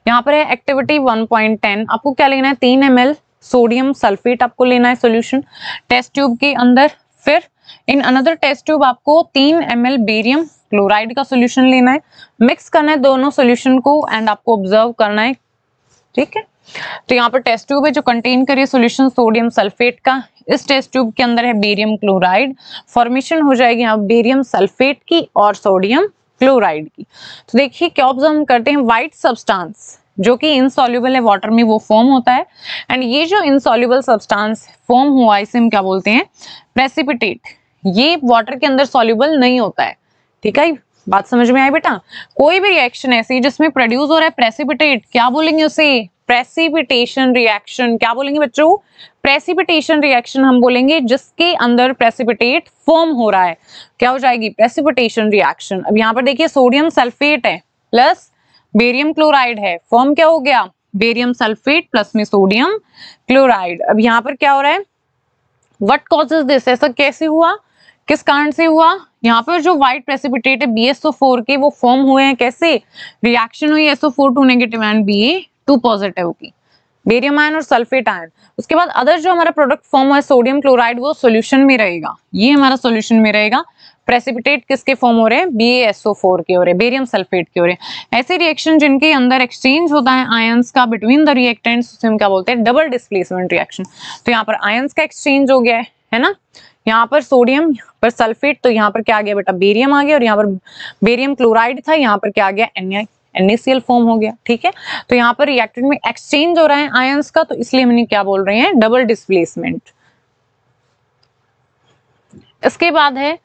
यहाँ पर है एक्टिविटी 1.10, आपको क्या लेना है, 3 ml सोडियम सल्फेट आपको लेना है सोल्यूशन टेस्ट ट्यूब के अंदर। फिर इन अनदर टेस्ट ट्यूब आपको 3 ml बेरियम क्लोराइड का सोल्यूशन लेना है, मिक्स करना है दोनों सोल्यूशन को एंड आपको ऑब्जर्व करना है, ठीक है। तो यहाँ पर टेस्ट ट्यूब है जो कंटेन करिए सोल्यूशन सोडियम सल्फेट का, इस टेस्ट ट्यूब के अंदर है बेरियम क्लोराइड, फॉर्मेशन हो जाएगी यहाँ बेरियम सल्फेट की और सोडियम क्लोराइड की। तो देखिए क्या ऑब्जर्व हम करते हैं, व्हाइट सब्सटेंस जो कि इनसॉल्युबल है वाटर में वो फॉर्म होता है, एंड ये जो इनसॉल्युबल सब्सटेंस फॉर्म हुआ इसे हम क्या बोलते हैं, प्रेसिपिटेट। ये वाटर के अंदर सॉल्युबल नहीं होता है, ठीक है, बात समझ में आई बेटा। कोई भी रिएक्शन ऐसी जिसमें प्रोड्यूस हो रहा है प्रेसिपिटेट, क्या बोलेंगे उसे, प्रेसिपिटेशन रिएक्शन। क्या बोलेंगे बच्चों, प्रेसिपिटेशन रिएक्शन हम बोलेंगे जिसके अंदर प्रेसिपिटेट फॉर्म हो रहा है, क्या हो जाएगी, प्रेसिपिटेशन रिएक्शन। अब यहाँ पर देखिए सोडियम सल्फेट है प्लस बेरियम क्लोराइड है, फॉर्म क्या हो गया, बेरियम सल्फेट प्लस में सोडियम क्लोराइड। अब यहाँ पर क्या हो रहा है, व्हाट कॉजेज दिस, ऐसा कैसे हुआ, किस कारण से हुआ, यहाँ पर जो व्हाइट प्रेसिपिटेट है BSO4 के वो फॉर्म हुए हैं, कैसे, रिएक्शन हुई SO4 negative and Ba2 positive की, बेरियम आयन और सल्फेट आयन। उसके बाद अदर जो हमारा प्रोडक्ट फॉर्म हुआ है सोडियम क्लोराइड वो सॉल्यूशन में रहेगा, ये हमारा सॉल्यूशन में रहेगा। प्रेसिपिटेट किसके फॉर्म हो रहे हैं, BaSO4 के हो रहे हैं, बेरियम सल्फेट के हो रहे हैं। ऐसे रिएक्शन जिनके अंदर एक्सचेंज होता है आयंस का बिटवीन द रिएक्टेंट्स उसे हम क्या बोलते हैं, डबल डिस्प्लेसमेंट रिएक्शन। तो यहाँ पर आयंस का एक्सचेंज हो गया है ना, यहाँ पर सोडियम, यहाँ पर सल्फेट, तो यहाँ पर क्या आ गया बेटा, बेरियम आ गया, और यहाँ पर बेरियम क्लोराइड था, यहाँ पर क्या आ गया, NaCl फॉर्म हो गया, ठीक है। तो यहाँ पर रिएक्टेंट में एक्सचेंज हो रहा है आयंस का, तो इसलिए हमने क्या बोल रहे हैं, डबल डिस्प्लेसमेंट। इसके बाद है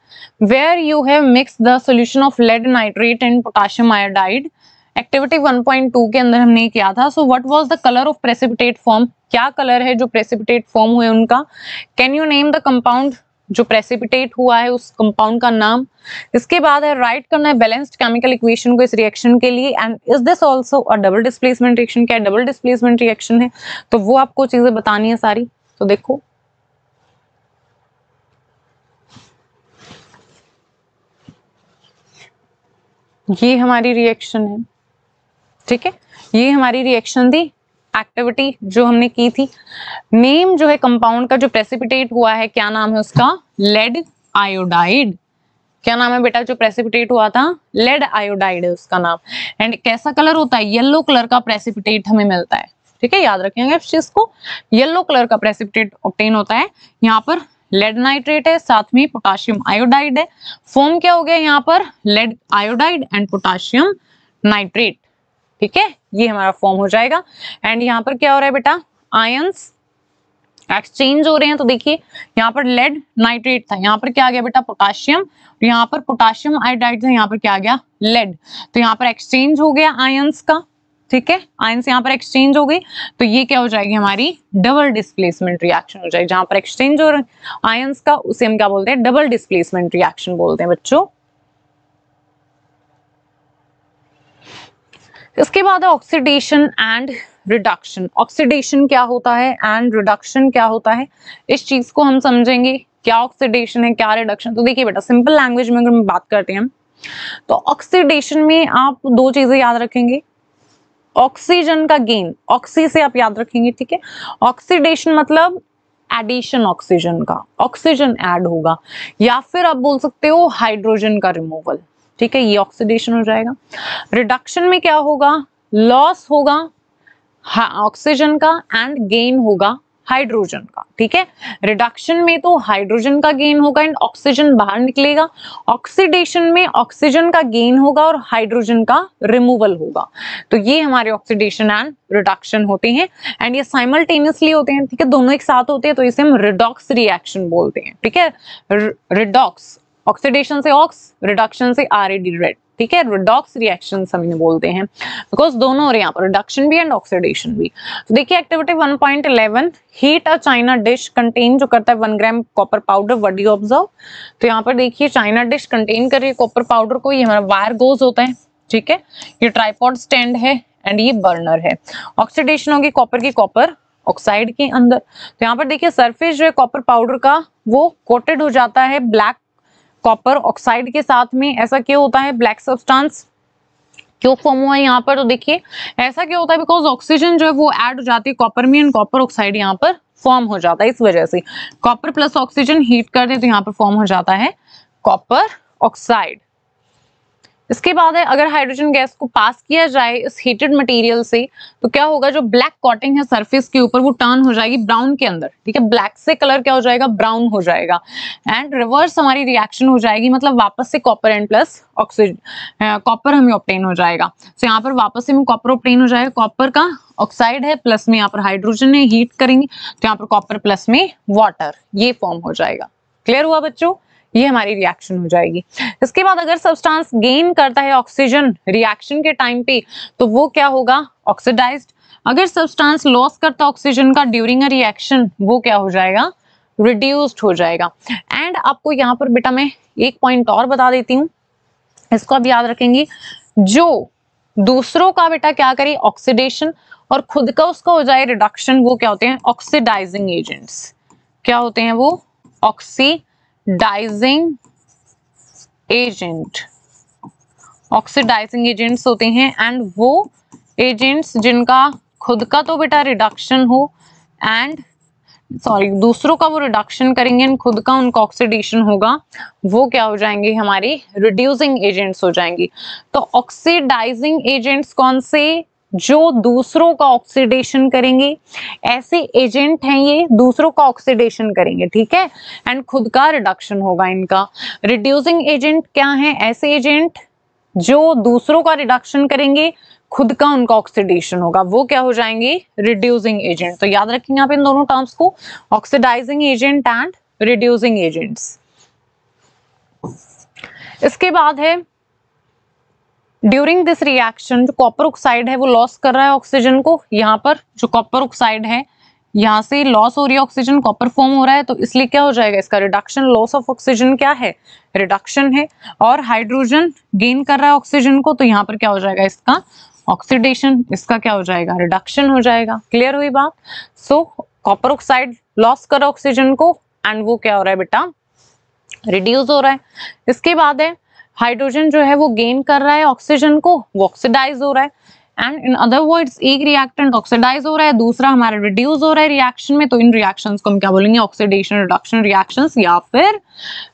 where you have mix the solution of lead nitrate and potassium iodide, activity 1.2 के अंदर हमने किया था। So what was the colour of precipitate form, क्या कलर है जो प्रेसिपिटेट फॉर्म हुए उनका, can you name the compound जो प्रेसिपिटेट हुआ है उस कंपाउंड का नाम। इसके बाद है राइट करना है बैलेंस्ड केमिकल इक्वेशन को इस रिएक्शन के लिए, and is this also a double displacement reaction, क्या डबल डिस्प्लेसमेंट रिएक्शन है, तो वो आपको चीजें बतानी है सारी। तो देखो ये हमारी रिएक्शन है, ठीक है, ये हमारी रिएक्शन थी, एक्टिविटी जो हमने की थी। नेम जो है कंपाउंड का जो प्रेसिपिटेट हुआ है क्या नाम है उसका, लेड आयोडाइड। क्या नाम है बेटा जो प्रेसिपिटेट हुआ था, लेड आयोडाइड है उसका नाम। एंड कैसा कलर होता है, येलो कलर का प्रेसिपिटेट हमें मिलता है, ठीक है, याद रखेंगे इस चीज को, येलो कलर का प्रेसिपिटेट ऑब्टेन होता है। यहाँ पर लेड नाइट्रेट है, साथ में पोटेशियम आयोडाइड है, फॉर्म क्या हो गया यहाँ पर, lead iodide and potassium nitrate, ठीक है, ये हमारा फॉर्म हो जाएगा। एंड यहाँ पर क्या हो रहा है बेटा, आयंस एक्सचेंज हो रहे हैं। तो देखिए यहाँ पर लेड नाइट्रेट था, यहाँ पर क्या आ गया बेटा, पोटेशियम, यहाँ पर पोटेशियम आयोडाइड था, यहाँ पर क्या आ गया, लेड। तो यहाँ पर एक्सचेंज हो गया आयंस का, ठीक है, आयंस यहाँ पर एक्सचेंज हो गई, तो ये क्या हो जाएगी हमारी डबल डिस्प्लेसमेंट रिएक्शन हो जाएगी। जहां पर एक्सचेंज हो रहा है आयंस का उसे हम क्या बोलते हैं, डबल डिस्प्लेसमेंट रिएक्शन बोलते हैं बच्चों। इसके बाद है ऑक्सीडेशन एंड रिडक्शन। ऑक्सीडेशन क्या होता है एंड रिडक्शन क्या होता है, इस चीज को हम समझेंगे, क्या ऑक्सीडेशन है क्या रिडक्शन। तो देखिए बेटा सिंपल लैंग्वेज में अगर हम बात करते हैं तो ऑक्सीडेशन में आप दो चीजें याद रखेंगे, ऑक्सीजन का गेन, ऑक्सी से आप याद रखेंगे, ठीक है, ऑक्सीडेशन मतलब एडिशन ऑक्सीजन का, ऑक्सीजन ऐड होगा, या फिर आप बोल सकते हो हाइड्रोजन का रिमूवल, ठीक है, ये ऑक्सीडेशन हो जाएगा। रिडक्शन में क्या होगा, लॉस होगा ऑक्सीजन का एंड गेन होगा हाइड्रोजन का, ठीक है। रिडक्शन में तो हाइड्रोजन का गेन होगा एंड ऑक्सीजन बाहर निकलेगा, ऑक्सीडेशन में ऑक्सीजन का गेन होगा और हाइड्रोजन का रिमूवल होगा। तो ये हमारे ऑक्सीडेशन एंड रिडक्शन होते हैं, एंड ये साइमल्टेनियसली होते हैं, ठीक है, दोनों एक साथ होते हैं, तो इसे हम रिडॉक्स रिएक्शन बोलते हैं, ठीक है। रिडॉक्स, ऑक्सीडेशन से ऑक्स, रिडक्शन से RAD रेड, ठीक है, रिडॉक्स रिएक्शन हम इन्हें बोलते हैं बिकॉज दोनों हो रहे हैं यहाँ पर, रिडक्शन भी एंड ऑक्सीडेशन भी। तो देखिए activity 1.11, heat a China dish contain जो करता है 1 gram copper powder, what do you observe. तो यहाँ पर देखिए चाइना डिश कंटेन कर रही है कॉपर पाउडर को, ये हमारा वायर गोज होता है, ठीक है, ये ट्राइपॉड स्टैंड है एंड ये बर्नर है। ऑक्सीडेशन होगी कॉपर की कॉपर ऑक्साइड के अंदर। तो यहाँ पर देखिए सरफेस जो है कॉपर पाउडर का वो कोटेड हो जाता है ब्लैक कॉपर ऑक्साइड के साथ में। ऐसा क्यों होता है, ब्लैक सब्सटेंस क्यों फॉर्म हुआ है यहाँ पर, तो देखिए ऐसा क्यों होता है, बिकॉज ऑक्सीजन जो है वो ऐड हो जाती है कॉपर में एंड कॉपर ऑक्साइड यहाँ पर फॉर्म हो जाता है, इस वजह से कॉपर प्लस ऑक्सीजन हीट कर दे तो यहाँ पर फॉर्म हो जाता है कॉपर ऑक्साइड, इसके बाद है अगर हाइड्रोजन गैस को पास किया जाए इस हीटेड मटेरियल से तो क्या होगा, जो ब्लैक कोटिंग है सरफेस के ऊपर वो टर्न हो जाएगी ब्राउन के अंदर, ठीक है। ब्लैक से कलर क्या हो जाएगा, ब्राउन हो जाएगा। एंड रिवर्स हमारी रिएक्शन हो जाएगी, मतलब वापस से copper and plus oxygen copper हमें ऑब्टेन हो जाएगा। तो यहाँ पर वापस से हमें कॉपर ऑब्टेन हो जाएगा, कॉपर का ऑक्साइड है प्लस में यहाँ पर हाइड्रोजन है, हीट करेंगे तो यहाँ पर कॉपर प्लस में वाटर, ये फॉर्म हो जाएगा। क्लियर हुआ बच्चों, ये हमारी रिएक्शन हो जाएगी। इसके बाद अगर सब्सटेंस गेन करता है ऑक्सीजन रिएक्शन के टाइम पे तो वो क्या होगा, ऑक्सीडाइज्ड। अगर सब्सटेंस लॉस करता है ऑक्सीजन का ड्यूरिंग अ रिएक्शन वो क्या हो जाएगा, रिड्यूस्ड हो जाएगा। एंड आपको यहाँ पर बेटा मैं एक पॉइंट और बता देती हूँ, इसको आप याद रखेंगे, जो दूसरों का बेटा क्या करे ऑक्सीडेशन और खुद का उसका हो जाए रिडक्शन, वो क्या होते हैं, ऑक्सीडाइजिंग एजेंट्स। क्या होते हैं वो, ऑक्सीडाइजिंग एजेंट, ऑक्सीडाइजिंग एजेंट्स होते हैं। एंड वो एजेंट्स जिनका खुद का तो बेटा रिडक्शन हो एंड दूसरों का वो रिडक्शन करेंगे एंड खुद का उनका ऑक्सीडेशन होगा, वो क्या हो जाएंगे, हमारी रिड्यूसिंग एजेंट्स हो जाएंगी। तो ऑक्सीडाइजिंग एजेंट्स कौन से, जो दूसरों का ऑक्सीडेशन करेंगे, ऐसे एजेंट हैं ये, दूसरों का ऑक्सीडेशन करेंगे, ठीक है, एंड खुद का रिडक्शन होगा इनका। रिड्यूसिंग एजेंट क्या है, ऐसे एजेंट जो दूसरों का रिडक्शन करेंगे, खुद का उनका ऑक्सीडेशन होगा, वो क्या हो जाएंगे, रिड्यूसिंग एजेंट। तो याद रखेंगे आप इन दोनों टर्म्स को, oxidising agent and reducing agents. इसके बाद है ड्यूरिंग दिस रिएक्शन जो कॉपर ऑक्साइड है वो लॉस कर रहा है ऑक्सीजन को, यहाँ पर जो कॉपर ऑक्साइड है यहाँ से लॉस हो रही है ऑक्सीजन, कॉपर फॉर्म हो रहा है, तो इसलिए क्या हो जाएगा, इसका रिडक्शन, लॉस ऑफ ऑक्सीजन क्या है, रिडक्शन है। और हाइड्रोजन गेन कर रहा है ऑक्सीजन को, तो यहाँ पर क्या हो जाएगा, इसका ऑक्सीडेशन, इसका क्या हो जाएगा, रिडक्शन हो जाएगा। क्लियर हुई बात। सो कॉपर ऑक्साइड लॉस कर रहा है ऑक्सीजन को एंड वो क्या हो रहा है बेटा, रिड्यूस हो रहा है। इसके बाद है हाइड्रोजन जो है वो गेन कर रहा है ऑक्सीजन को, वो ऑक्सीडाइज हो रहा है। एंड इन अदर वर्ड्स एक रिएक्टेंट ऑक्सीडाइज हो रहा है, दूसरा हमारा रिड्यूस हो रहा है रिएक्शन में, तो इन रिएक्शंस को हम क्या बोलेंगे, ऑक्सीडेशन रिडक्शन रिएक्शंस या फिर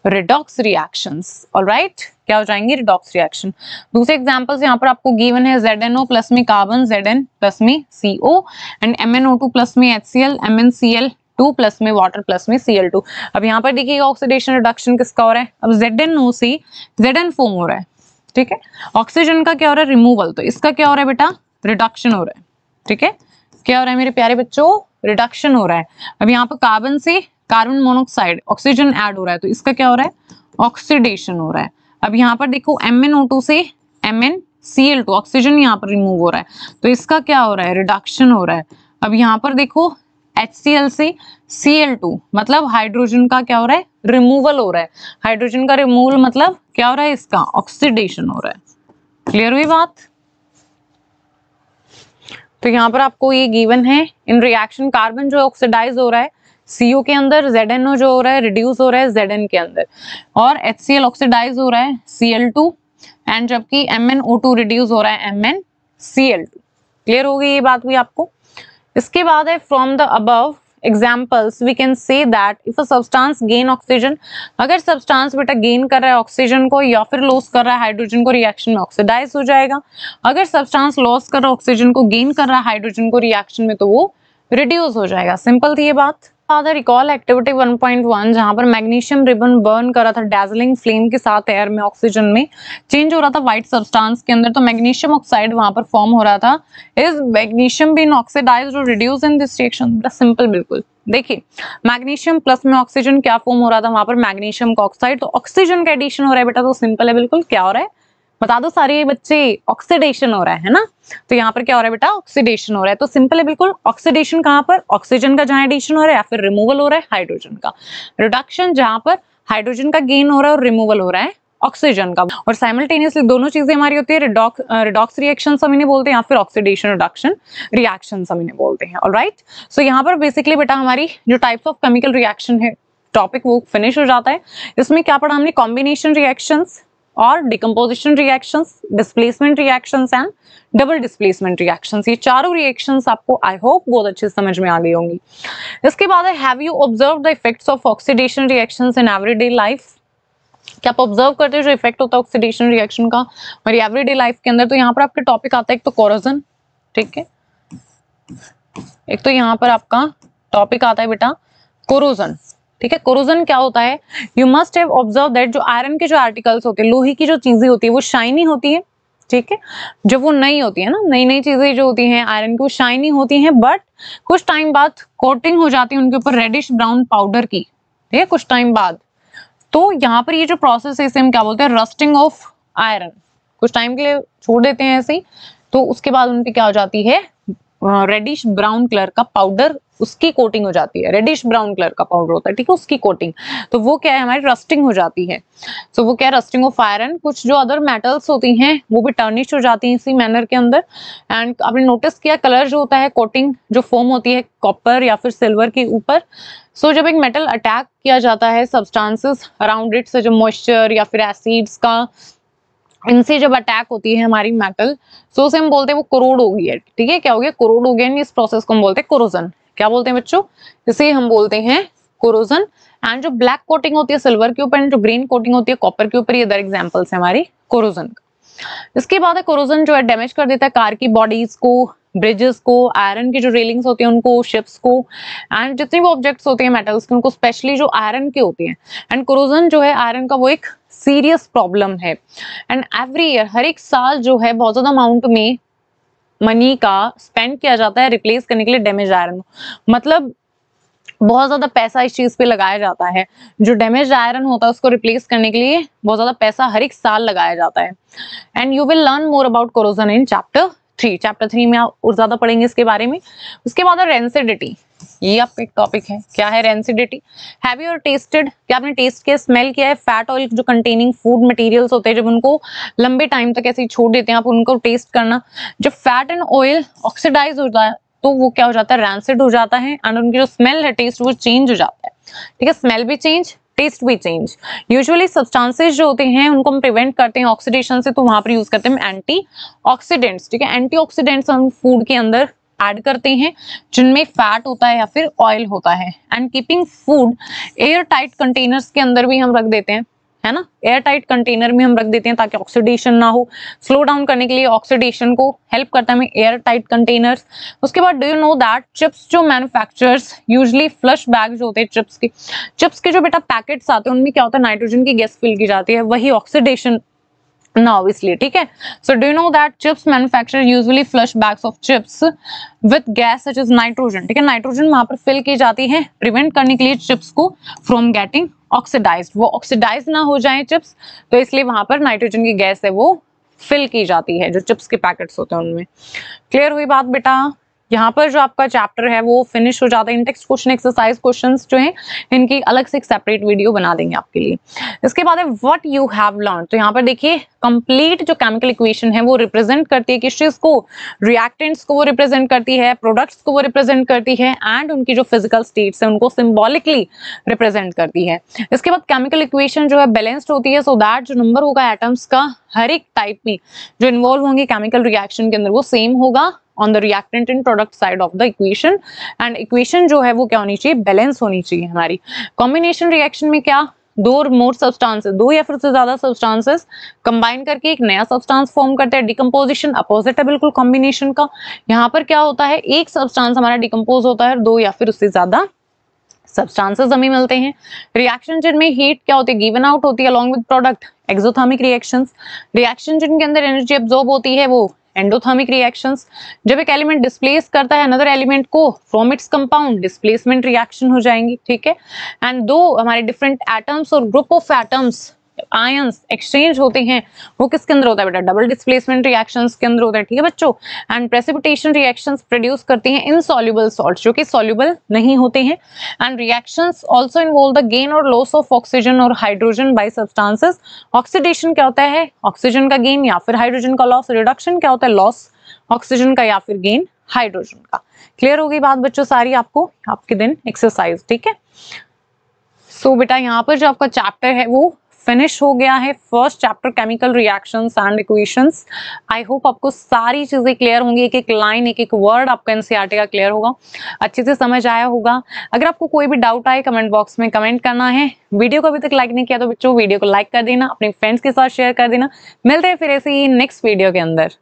रिडॉक्स रिएक्शंस। ऑलराइट, क्या हो जाएंगे, रिडॉक्स रिएक्शन। दूसरे एग्जांपल्स यहाँ पर आपको गिवन है, ZnO प्लस में कार्बन, Zn प्लस में CO एंड MnO2 प्लस में HCl, MnCl2 प्लस में वाटर प्लस में Cl2। अब यहाँ पर देखिएगा ऑक्सीडेशन रिडक्शन किसका हो रहा है, अब ZnO से Zn फॉर्म हो रहा है, ठीक है। ऑक्सीजन का क्या हो रहा है, रिमूवल, तो इसका क्या हो रहा है बेटा, रिडक्शन हो रहा है, ठीक है। क्या हो रहा है मेरे प्यारे बच्चों, रिडक्शन हो रहा है। अब यहाँ पर कार्बन से कार्बन मोनोऑक्साइड ऑक्सीजन ऐड हो रहा है, तो इसका क्या हो रहा है, ऑक्सीडेशन हो रहा है। अब यहाँ पर देखो MnO2 से MnCl2 ऑक्सीजन यहाँ पर रिमूव हो रहा है, तो इसका क्या हो रहा है, रिडक्शन हो रहा है। अब यहाँ पर देखो HCl से Cl2 मतलब हाइड्रोजन का क्या हो रहा है, रिमूवल हो रहा है। हाइड्रोजन का रिमूवल मतलब क्या हो रहा है, इसका ऑक्सीडेशन हो रहा है। क्लियर हुई बात। तो यहाँ पर आपको ये गिवन है, इन रिएक्शन कार्बन जो ऑक्सीडाइज हो रहा है CO के अंदर, ZnO जो हो रहा है रिड्यूस हो रहा है Zn के अंदर, और HCl ऑक्सीडाइज हो रहा है Cl2 एंड जबकि MnO2 रिड्यूस हो रहा है MnCl2। क्लियर हो गई ये बात भी आपको। इसके बाद है from the above examples we can say that if a substance gain oxygen, अगर सब्सटेंस बेटा गेन कर रहा है ऑक्सीजन को या फिर लॉस कर रहा है हाइड्रोजन को, रिएक्शन में ऑक्सीडाइज हो जाएगा। अगर सब्सटेंस लॉस कर रहा है ऑक्सीजन को, गेन कर रहा है हाइड्रोजन को रिएक्शन में, तो वो रिड्यूस हो जाएगा। सिंपल थी ये बात। रिकॉल एक्टिविटी 1.1 जहां पर मैग्नीशियम रिबन बर्न कर रहा था डैजलिंग फ्लेम के साथ एयर में, ऑक्सीजन में चेंज हो रहा था व्हाइट सब्सटेंस के अंदर, तो मैग्नीशियम ऑक्साइड वहां पर फॉर्म हो रहा था। इज मैग्नीशियम बीन ऑक्सीडाइज्ड और reduced in this reaction? Simple, बिल्कुल। देखिए मैग्नीशियम प्लस में ऑक्सीजन क्या फॉर्म हो रहा था वहां पर, मैग्नीशियम का ऑक्साइड, तो ऑक्सीजन का एडिशन हो रहा है बेटा, तो सिंपल है बिल्कुल। क्या हो रहा है बता दो सारे बच्चे, ऑक्सीडेशन हो रहा है ना। तो यहाँ पर क्या हो रहा है बेटा, ऑक्सीडेशन हो रहा है। तो सिंपल है बिल्कुल। ऑक्सीडेशन कहाँ पर, ऑक्सीजन का जहाँ एडिशन हो रहा है, या फिर रिमूवल हो रहा है हाइड्रोजन का। रिडक्शन जहां पर हाइड्रोजन का गेन हो रहा है और रिमूवल हो रहा है ऑक्सीजन का। और साइमल्टेनियसली दोनों चीजें हमारी होती है, रिडॉक्स रिएक्शन हम इन्हें बोलते हैं, या फिर ऑक्सीडेशन रिडक्शन रिएक्शन हम इन्हें बोलते हैं। ऑलराइट, सो यहाँ पर बेसिकली बेटा हमारी जो टाइप्स ऑफ केमिकल रिएक्शन है टॉपिक वो फिनिश हो जाता है। इसमें क्या पढ़ा हमने, कॉम्बिनेशन रिएक्शंस और decomposition reactions, displacement reactions and double displacement reactions. ये चारों रिएक्शंस आपको आई होप बहुत अच्छे से समझ में आ गई होंगी। इसके बाद है have you observe the effects of oxidation reactions in everyday life? कि आप ऑब्जर्व करते हो जो इफेक्ट होता है ऑक्सीडेशन रिएक्शन का हमारी एवरीडे लाइफ के अंदर। तो यहाँ पर आपके टॉपिक आता है एक तो कोरोजन, ठीक है, एक तो यहाँ पर आपका टॉपिक आता है बेटा कोरोजन, ठीक है। कोरोजन क्या होता है, you must have observe that जो आयरन के जो आर्टिकल्स होते हैं, लोहे की जो चीजें होती है वो शाइनी होती है, ठीक है। जब वो नई होती है ना, नई नई चीजें जो होती हैं आयरन की वो शाइनी होती हैं, बट कुछ टाइम बाद कोटिंग हो जाती है उनके ऊपर रेडिश ब्राउन पाउडर की, ठीक है, कुछ टाइम बाद। तो यहाँ पर ये जो प्रोसेस है इसे हम क्या बोलते हैं, रस्टिंग ऑफ आयरन। कुछ टाइम के लिए छोड़ देते हैं ऐसे ही, तो उसके बाद उनपे क्या हो जाती है, रेडिश ब्राउन कलर का पाउडर, उसकी कोटिंग हो जाती है। रेडिश ब्राउन कलर का पाउडर होता है, ठीक है, उसकी कोटिंग, तो वो क्या है हमारी रस्टिंग हो जाती है। सो वो क्या है, रस्टिंग ऑफ आयरन। कुछ जो अदर मेटल्स होती हैं वो भी टर्निश हो जाती हैं इसी मैनर के अंदर। एंड आपने नोटिस किया कलर जो होता है, कोटिंग जो फॉर्म होती है कॉपर या फिर सिल्वर के ऊपर। सो जब एक मेटल अटैक किया जाता है सब्सटेंसेस अराउंड इट से, जो मॉइस्चर या फिर एसिड्स का, इनसे जब अटैक होती है हमारी मेटल, सो उसे हम बोलते हैं वो कोरोड हो गई है, ठीक है, क्या हो गया, कोरोड हो गया। इस प्रोसेस को हम बोलते हैं कोरोजन। क्या बोलते हैं बच्चों, इसे हम बोलते हैं कोरोजन। एंड जो ब्लैक कोटिंग होती है सिल्वर के ऊपर एंड जो ग्रीन कोटिंग होती है कॉपर के ऊपर, ये अदर एग्जांपल्स है हमारी कोरोजन का। इसके बाद है कोरोजन जो है डैमेज कर देता है कार की बॉडीज को, ब्रिजेस को, आयरन की जो रेलिंग्स होती हैं उनको, शिप्स को, एंड जितने भी ऑब्जेक्ट्स होते हैं मेटल्स के उनको, स्पेशली जो आयरन के होते हैं। एंड कोरोजन जो है आयरन का वो एक सीरियस प्रॉब्लम है। एंड एवरी ईयर, हर एक साल जो है बहुत ज्यादा अमाउंट में मनी का स्पेंड किया जाता है रिप्लेस करने के लिए डैमेज आयरन। मतलब बहुत ज्यादा पैसा इस चीज पे लगाया जाता है, जो डैमेज आयरन होता है उसको रिप्लेस करने के लिए बहुत ज्यादा पैसा हर एक साल लगाया जाता है। And you will learn more about corrosion in chapter 3। Chapter 3 में आप और ज्यादा पढ़ेंगे इसके बारे में। उसके बाद रेंसिडिटी, ये आपका एक टॉपिक है। क्या है रेंसिडिटी, हैव यू टेस्टेड, क्या आपने टेस्ट किया, स्मेल किया है फैट ऑयल जो कंटेनिंग फूड मटेरियल्स होते हैं, जब उनको लंबे टाइम तक ऐसे ही छोड़ देते हैं आप उनको टेस्ट करना, जब फैट एंड ऑयल ऑक्सीडाइज होता है तो वो क्या हो जाता है, रैंसिड हो जाता है। एंड उनकी जो स्मेल है, टेस्ट, वो चेंज हो जाता है, ठीक है, स्मेल भी चेंज, टेस्ट भी चेंज। यूजुअली सब्सटेंसेस जो होते हैं उनको हम प्रिवेंट करते हैं ऑक्सीडेशन से, तो वहां पर यूज करते हैं एंटी ऑक्सीडेंट्स, ठीक है। एंटी ऑक्सीडेंट्स हम फूड के अंदर ऐड करते हैं जिनमें फैट होता है या फिर ऑयल होता है। And keeping food air tight containers के अंदर भी हम रख देते हैं, है ना, एयर टाइट कंटेनर में हम रख देते हैं ताकि ऑक्सीडेशन ना हो। स्लो डाउन करने के लिए ऑक्सीडेशन को हेल्प करता है हमें एयर टाइट कंटेनर्स। उसके बाद do you know that chips जो मैन्युफैक्चरर्स यूजुअली फ्लश बैग जो होते हैं चिप्स के जो बेटा पैकेट्स आते हैं उनमें क्या होता है, नाइट्रोजन की गैस फिल की जाती है, वही ऑक्सीडेशन ना हो इसलिए, ठीक है। So do you know that chips manufacturer usually flush bags of chips with gas such as nitrogen, ठीक है, नाइट्रोजन वहां पर फिल की जाती है प्रिवेंट करने के लिए चिप्स को फ्रॉम गेटिंग ऑक्सीडाइज्ड, वो ऑक्सीडाइज ना हो जाए चिप्स, तो इसलिए वहां पर नाइट्रोजन की गैस है वो फिल की जाती है जो चिप्स के पैकेट्स होते हैं उनमें। क्लियर हुई बात बेटा। यहाँ पर जो आपका चैप्टर है वो फिनिश हो जाता है। इन टेक्स्ट क्वेश्चन एक्सरसाइज क्वेश्चंस जो हैं इनकी अलग से एक सेपरेट वीडियो बना देंगे आपके लिए। इसके बाद है व्हाट यू हैव लर्न। तो यहाँ पर देखिए कंप्लीट जो केमिकल इक्वेशन है वो रिप्रेजेंट करती है किस चीज को, रिएक्टेंट्स को वो रिप्रेजेंट करती है, प्रोडक्ट्स को वो रिप्रेजेंट करती है, एंड उनकी जो फिजिकल स्टेट्स है उनको सिंबॉलिकली रिप्रेजेंट करती है। इसके बाद केमिकल इक्वेशन जो है बैलेंस्ड होती है, सो दैट जो नंबर होगा एटम्स का हर एक टाइप में जो इन्वॉल्व होंगे केमिकल रिएक्शन के अंदर वो सेम होगा on the reactant and product side of the equation. And equation जो है वो क्या होनी चाहिए, बैलेंस होनी चाहिए हमारी। कॉम्बिनेशन रिएक्शन में क्या, दो और मोर सब्सटेंसेस, दो या फिर से ज्यादा सब्सटेंसेस कंबाइन करके एक नया सब्सटेंस फॉर्म करते हैं। डिकम्पोजिशन अपोजिट है बिल्कुल कॉम्बिनेशन का। यहाँ पर क्या होता है, एक सब्सटेंस हमारा डिकम्पोज होता है और दो या फिर उससे ज्यादा सब्सटेंसेस हमें मिलते हैं। रिएक्शन जिनमें हीट क्या होती है, गिवन आउट होती है along with product, exothermic reactions. Reaction जिनके अंदर एनर्जी एब्जॉर्ब होती है वो एंडोथर्मिक रिएक्शंस। जब एक एलिमेंट डिस्प्लेस करता है अनदर एलिमेंट को from its compound, displacement reaction हो जाएंगी, ठीक है। एंड दो हमारे डिफरेंट एटम्स और group of atoms ions exchange होते हैं वो किसके अंदर होता है बेटा, डबल डिस्प्लेसमेंट रिएक्शंस के अंदर होता है, ठीक है बच्चों। एंड प्रेसिपिटेशन रिएक्शंस प्रोड्यूस करती हैं इनसॉल्युबल सॉल्ट्स जो कि सॉल्युबल नहीं होते हैं। And reactions also involve the gain और लॉस ऑफ ऑक्सीजन और हाइड्रोजन बाय सब्सटेंसेस। ऑक्सीडेशन क्या होता है, ऑक्सीजन का गेन या फिर हाइड्रोजन का लॉस। रिडक्शन क्या होता है, लॉस ऑक्सीजन का या फिर गेन हाइड्रोजन का। क्लियर हो गई बात बच्चों सारी आपको, आपके दिन एक्सरसाइज, ठीक है। सो बेटा यहाँ पर जो आपका चैप्टर है वो फिनिश हो गया है first chapter chemical reactions and equations. I hope आपको सारी चीजें क्लियर होंगी, एक एक लाइन एक एक वर्ड आपका एनसीईआरटी का क्लियर होगा, अच्छे से समझ आया होगा। अगर आपको कोई भी डाउट आए कमेंट बॉक्स में कमेंट करना है। वीडियो को अभी तक लाइक नहीं किया तो बच्चों वीडियो को लाइक कर देना, अपने फ्रेंड्स के साथ शेयर कर देना। मिलते हैं फिर ऐसे ही नेक्स्ट वीडियो के अंदर।